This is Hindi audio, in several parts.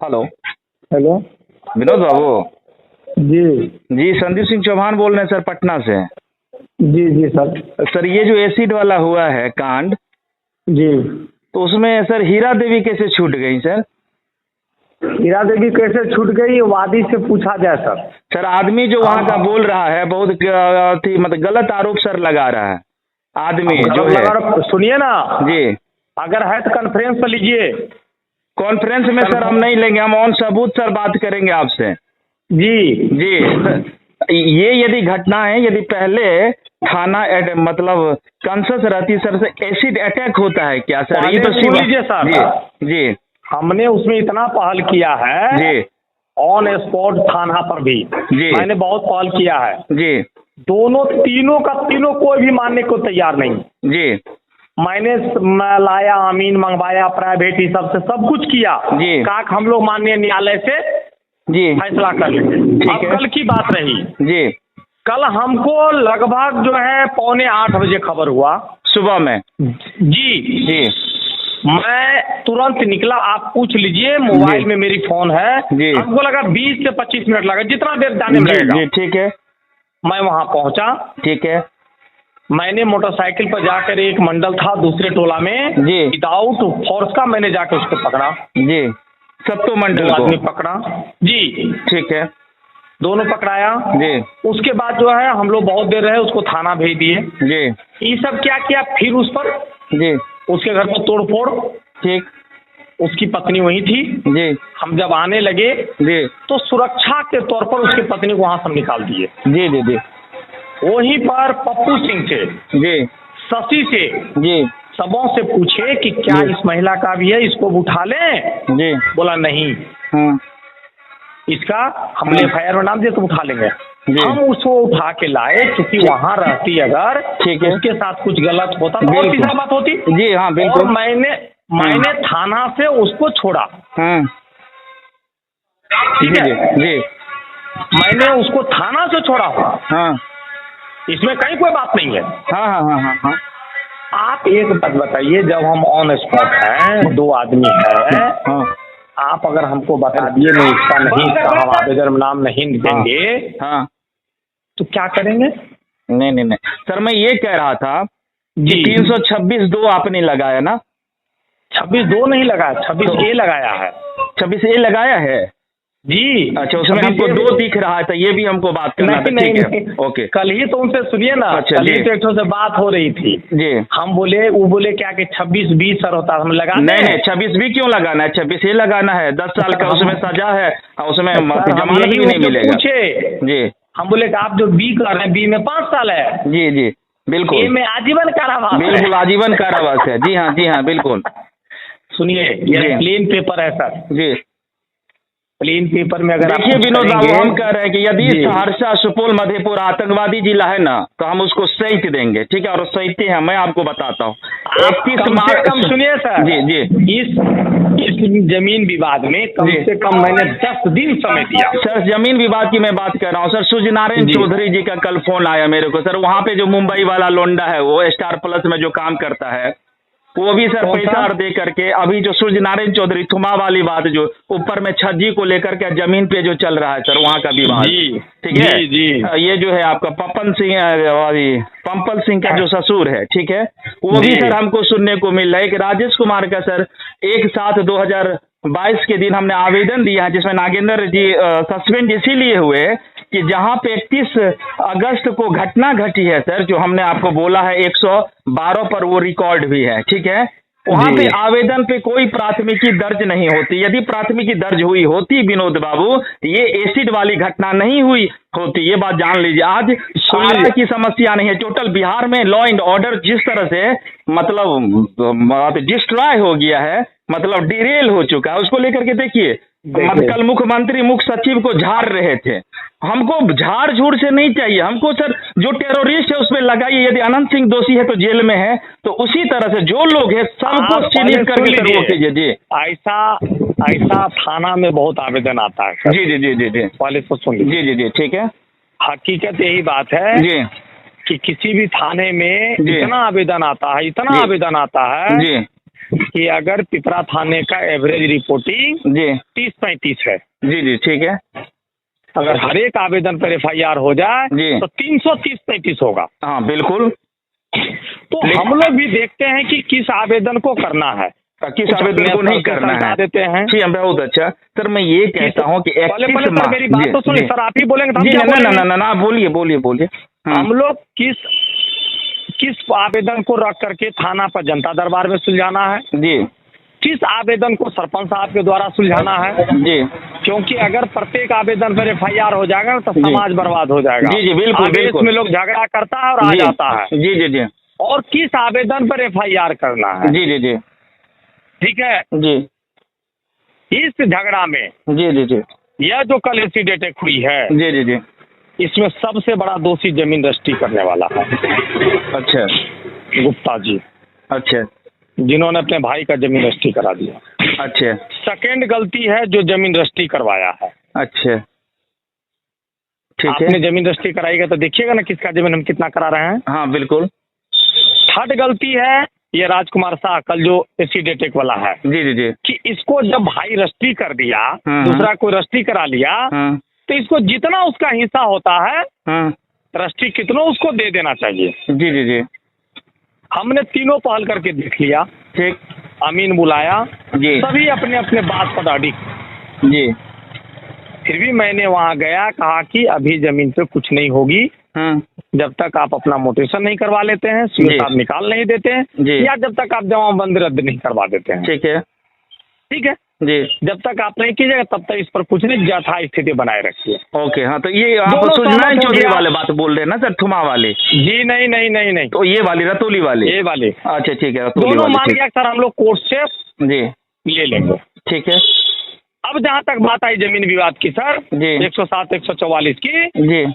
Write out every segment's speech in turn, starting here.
हेलो। हेलो। विनोद बाबू। जी जी, संदीप सिंह चौहान बोल रहे हैं सर, पटना से। जी जी सर। सर, ये जो एसिड वाला हुआ है कांड, जी, तो उसमें सर हीरा देवी कैसे छूट गई सर? हीरा देवी कैसे छूट गई, वादी से पूछा जाए सर। सर, आदमी जो वहाँ का बोल रहा है बहुत मतलब गलत आरोप सर लगा रहा है आदमी जो है। सुनिए ना जी, अगर है तो कॉन्फ्रेंस पर लीजिए। कॉन्फ्रेंस में सर हम नहीं लेंगे, हम ऑन सबूत सर बात करेंगे आपसे। जी जी सर, ये यदि घटना है, यदि पहले थाना मतलब कॉन्शस रहती सर से एसिड अटैक होता है क्या सर? ये तो सुन लीजिए सर। जी जी हमने उसमें इतना पहल किया है जी ऑन स्पॉट थाना पर भी। जी मैंने बहुत पहल किया है। जी दोनों तीनों कोई भी मानने को तैयार नहीं। जी मैंने लाया, अमीन मंगवाया, प्राइवेट ही सब कुछ किया जी। काक हम लोग माननीय न्यायालय से जी फैसला कर लेंगे। अब कल की बात रही जी, कल हमको लगभग जो है 7:45 बजे खबर हुआ सुबह में। जी जी मैं तुरंत निकला। आप पूछ लीजिए, मोबाइल में मेरी फोन है। जी। हमको लगा 20 से 25 मिनट लगा, जितना देर जाने में जी लगेगा। जी, ठीक है मैं वहां पहुंचा। ठीक है। मैंने मोटरसाइकिल पर जाकर, एक मंडल था दूसरे टोला में, जी। विदाउट फोर्स का मैंने जाकर उसको पकड़ा। जी, सत्तो मंडल दो को। आदमी पकड़ा जी, ठीक है। दोनों पकड़ाया। जी उसके बाद जो है हम लोग बहुत देर रहे, उसको थाना भेज दिए। जी ये सब क्या किया, फिर उस पर जी, उसके घर पर तोड़ फोड़। ठीक। उसकी पत्नी वही थी। जी हम जब आने लगे जी तो सुरक्षा के तौर पर उसकी पत्नी को वहां से निकाल दिए। जी जी जी वहीं पर पप्पू सिंह से, जी शशि से, जी सबों से पूछे कि क्या जी। इस महिला का भी है, इसको उठा लें। जी। बोला नहीं, हाँ इसका हमने FIR में नाम दिया तो उठा लेंगे। जी। हम उसको उठा के लाए, क्योंकि वहां रहती अगर ठीक है। उसके साथ कुछ गलत होता तो और बिल्कुल। तीसरा बात होती। जी हाँ, बिल्कुल। और मैंने थाना से उसको छोड़ा। हाँ ठीक जी है, जी जी मैंने उसको थाना से छोड़ा हुआ, हाँ इसमें कहीं कोई बात नहीं है। हाँ हाँ हाँ हाँ हाँ आप एक बात बताइए, जब हम ऑन स्पॉट हैं, दो आदमी है, हाँ आप अगर हमको बता दिए नहीं, इसका नहीं, इसका हम आवेदन में नाम नहीं देंगे, हाँ, तो क्या करेंगे? नहीं नहीं नहीं सर, मैं ये कह रहा था कि जी 326(2) आपने लगाया ना? 26(2) नहीं लगाया, 26A लगाया है 26A लगाया है जी। अच्छा, उसमें हमको 2 दिख रहा है, तो ये भी हमको बात करना था। नहीं, ठीक है, नहीं। ओके। कल ही तो उनसे सुनिए ना, अच्छा, कल ही जी। तो एक से बात हो रही थी जी। हम बोले, वो बोले क्या कि 26B सर होता है, हम लगा नहीं नहीं, 26B क्यों लगाना है? 26A लगाना है, 10 साल का उसमें सजा है और उसमें जमानत भी नहीं मिलेगा। पूछे जी, हम बोले कि आप जो B कर रहे हैं, B में 5 साल है, जी जी बिल्कुल। A में आजीवन कारावास है। बिल्कुल आजीवन कारावास है। जी हाँ, जी हाँ, बिल्कुल। सुनिए, ये प्लेन पेपर है सर। जी, प्लेन पेपर में अगर देखिए विनोद बाबू, हम कह रहे हैं कि यदि जी। सहरसा, सुपौल, मधेपुरा आतंकवादी जिला है ना, तो हम उसको सहित देंगे। ठीक है, और सहते हैं, मैं आपको बताता हूँ। 31 मार्च। कम सुनिए सर। जी जी, इस जमीन विवाद में कम से कम मैंने 10 दिन समय दिया। सर जमीन विवाद की मैं बात कर रहा हूँ सर। सूर्यनारायण चौधरी जी का कल फोन आया मेरे को सर। वहाँ पे जो मुंबई वाला लोंडा है, वो स्टार प्लस में जो काम करता है, वो भी सर पैसा दे करके, अभी जो सूर्यनारायण चौधरी थुमा वाली बात, जो ऊपर में छज्जी को लेकर के जमीन पे जो चल रहा है सर, वहाँ का विवाद। ठीक है जी, जी। ये जो है आपका पंपल सिंह का जो ससुर है, ठीक है, वो भी सर हमको सुनने को मिल रहा है कि राजेश कुमार का सर 1/7/2022 के दिन हमने आवेदन दिया है, जिसमें नागेंद्र जी सस्पेंड इसीलिए हुए कि जहां पे 31 अगस्त को घटना घटी है सर, जो हमने आपको बोला है 112 पर वो रिकॉर्ड भी है। ठीक है, वहां पे आवेदन पे कोई प्राथमिकी दर्ज नहीं होती। यदि प्राथमिकी दर्ज हुई होती विनोद बाबू, ये एसिड वाली घटना नहीं हुई होती। ये बात जान लीजिए। आज आरा की समस्या नहीं है, टोटल बिहार में लॉ एंड ऑर्डर जिस तरह से मतलब डिस्ट्रॉय हो गया है, मतलब डिरेल हो चुका है, उसको लेकर के देखिए। कल मुख्यमंत्री मुख्य सचिव को झाड़ रहे थे। हमको झाड़ झूड़ से नहीं चाहिए, हमको सर जो टेररिस्ट है उस पर लगाइए। यदि अनंत सिंह दोषी है तो जेल में है, तो उसी तरह से जो लोग हैं सबको चिन्हित करके सर वो कीजिए। जी, ऐसा थाना में बहुत आवेदन आता है सर। जी जी जी जी जी, पहले तो सुन लीजिए। जी जी जी, ठीक है। हकीकत यही बात है जी कि किसी भी थाने में जी। इतना आवेदन आता है, इतना जी। आवेदन आता है जी कि अगर पिपरा थाने का एवरेज रिपोर्टिंग जी 30-35 है, जी जी ठीक है अगर हर एक आवेदन पर FIR हो जाए जी। तो 330-35 होगा। हाँ बिल्कुल। तो हम लोग भी देखते हैं कि किस आवेदन को करना है, किस आवेदन को नहीं करना है देते हैं। जी बहुत अच्छा सर, मैं ये कहता हूँ कि पहले सर मेरी बात तो सुनिए सर, आप ही बोलेंगे तो हम जी क्या बोलेंगे? ना बोलिए बोलिए बोलिए। हम लोग किस आवेदन को रख करके थाना पर जनता दरबार में सुलझाना है, जी किस आवेदन को सरपंच साहब के द्वारा सुलझाना है जी, क्योंकि अगर प्रत्येक आवेदन पर FIR हो जाएगा तो समाज बर्बाद हो जाएगा। जी जी बिल्कुल आवेश बिल्कुल। में लोग झगड़ा करता है और आ जाता है। जी जी जी और किस आवेदन पर FIR करना है, जी जी जी ठीक है। जी इस झगड़ा में जी जी जी यह जो कल इंसिडेंट हुई है, जी जी जी इसमें सबसे बड़ा दोषी जमीन रजिस्ट्री करने वाला है अच्छा गुप्ता जी, अच्छा जिन्होंने अपने भाई का जमीन रजिस्ट्री करा दिया। अच्छा सेकेंड गलती है जो जमीन रजिस्ट्री करवाया है। अच्छा ठीक आपने है। जमीन रजिस्ट्री कराएगा तो देखिएगा ना किसका जमीन हम कितना करा रहे हैं। हाँ बिल्कुल। थर्ड गलती है ये राजकुमार शाह कल जो एसिडेटेक वाला है जी जी जी कि इसको जब भाई रजिस्ट्री कर दिया, दूसरा कोई रजिस्ट्री करा लिया, तो इसको जितना उसका हिस्सा होता है रजिस्ट्री कितना उसको दे देना चाहिए। जी जी जी हमने तीनों पहल करके देख लिया, ठीक, अमीन बुलाया जी सभी अपने अपने बात पर अड़ी, जी फिर भी मैंने वहाँ गया, कहा कि अभी जमीन पे कुछ नहीं होगी जब तक आप अपना मोटेशन नहीं करवा लेते हैं, सीओ साहब निकाल नहीं देते हैं, या जब तक आप जमाबंदी रद्द नहीं करवा देते हैं। ठीक है ठीक है जी, जब तक आप नहीं कीजिएगा तब तक इस पर कुछ नहीं, यथा स्थिति बनाए रखिए। ओके। हाँ तो ये आप सुजनैन चौधरी वाले बात बोल रहे हैं ना सर, ठुमा वाले? जी नहीं नहीं नहीं नहीं, तो ये वाली रतौली वाले, ये वाले, अच्छा ठीक है रतौली दोनों वाले, मान गया सर, हम लोग कोर्ट से जी ले लेंगे। ठीक है। अब जहाँ तक बात आई जमीन विवाद की सर, जी 107 144 की, जी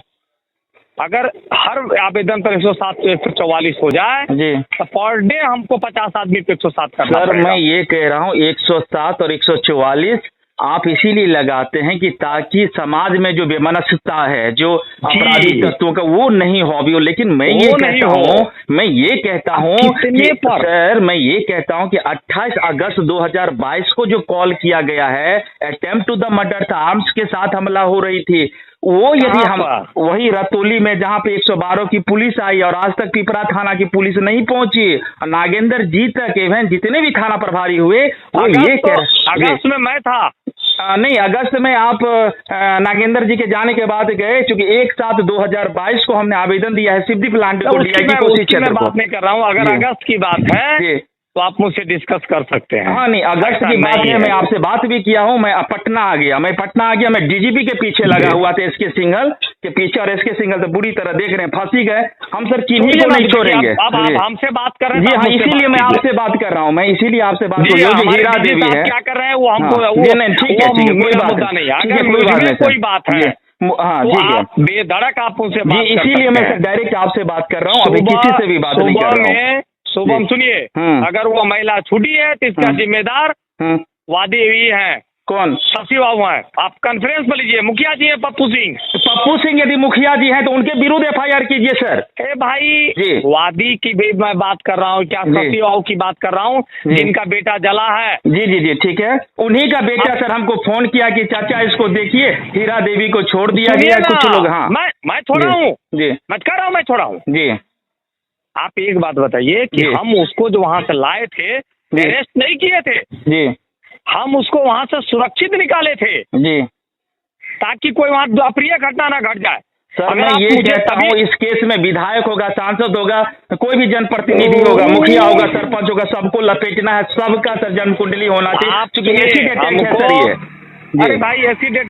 अगर हर आवेदन पर 107 से 144 हो जाए जी तो पर डे हमको 50 आदमी पे 107 करना सर। पड़ेगा। मैं ये कह रहा हूँ 107 और 144 आप इसीलिए लगाते हैं कि ताकि समाज में जो बेमनस्सता है, जो आपराधिक तत्वों का, वो नहीं हो। लेकिन मैं ये कहता हूँ कि सर, मैं ये कहता हूँ कि 28 अगस्त 2022 को जो कॉल किया गया है, अटेम्प्ट टू द मर्डर था, आर्म्स के साथ हमला हो रही थी, वो यदि हम वही रतौली में जहाँ पे 112 की पुलिस आई और आज तक पिपरा थाना की पुलिस नहीं पहुंची, नागेंद्र जी तक इवन जितने भी थाना प्रभारी हुए वो ये कह रहे। अगस्त में मैं था, नहीं अगस्त में आप नागेंद्र जी के जाने के बाद गए, चूंकि 1/7/2022 को हमने आवेदन दिया है सिवदी प्लांट को, डीआईजी को, उसी क्षेत्र को। बात नहीं कर रहा हूँ, अगर अगस्त की बात है तो आप मुझसे डिस्कस कर सकते हैं। हाँ नहीं अगस्त की बात है, मैं आपसे बात भी किया हूँ। मैं पटना आ गया, मैं डीजीपी के पीछे लगा हुआ था, एसके सिंघल के पीछे, और एसके सिंघल तो बुरी तरह देख रहे हैं, फंसी गए। हम सर किन्हीं को नहीं छोड़ेंगे। अब आप हमसे बात कर रहे हैं जी हाँ, इसीलिए मैं आपसे बात कर रहा हूँ, मैं इसीलिए आपसे बात कर रहा हूँ। हीरा देवी है, क्या कर रहे हैं वो हमको, ठीक है कोई बात नहीं, कोई बात है, हाँ ठीक है, बेधड़क आप उनसे बात, इसीलिए मैं डायरेक्ट आपसे बात कर रहा हूँ, अभी किसी से भी बात नहीं कर रहा हूँ। शुभम सुनिए, अगर वो महिला छूटी है तो इसका जिम्मेदार वादी हुई है, कौन? शशि बाबू है। आप कॉन्फ्रेंस में लीजिए, मुखिया जी है पप्पू सिंह यदि मुखिया जी हैं तो उनके विरुद्ध FIR कीजिए सर। भाई वादी की भी मैं बात कर रहा हूँ, क्या शशि बाबू की बात कर रहा हूँ, जिनका बेटा जला है। जी जी जी ठीक है, उन्हीं का बेटा सर हमको फोन किया कि चाचा इसको देखिए, हीरा देवी को छोड़ दिया गया। कुछ लोग, हाँ मैं छोड़ा हूँ जी, मैं कह रहा हूँ मैं छोड़ा हूँ जी। आप एक बात बताइए कि हम उसको जो वहां से लाए थे, अरेस्ट नहीं किए थे जी, हम उसको वहां से सुरक्षित निकाले थे जी, ताकि कोई वहां अप्रिय घटना ना घट जाए। सर मैं ये कहता हूँ इस केस में विधायक होगा, सांसद होगा, कोई भी जनप्रतिनिधि होगा, मुखिया होगा, सरपंच होगा, सबको लपेटना है, सबका सर जन्म कुंडली होना चाहिए। अरे भाई एसिडेंट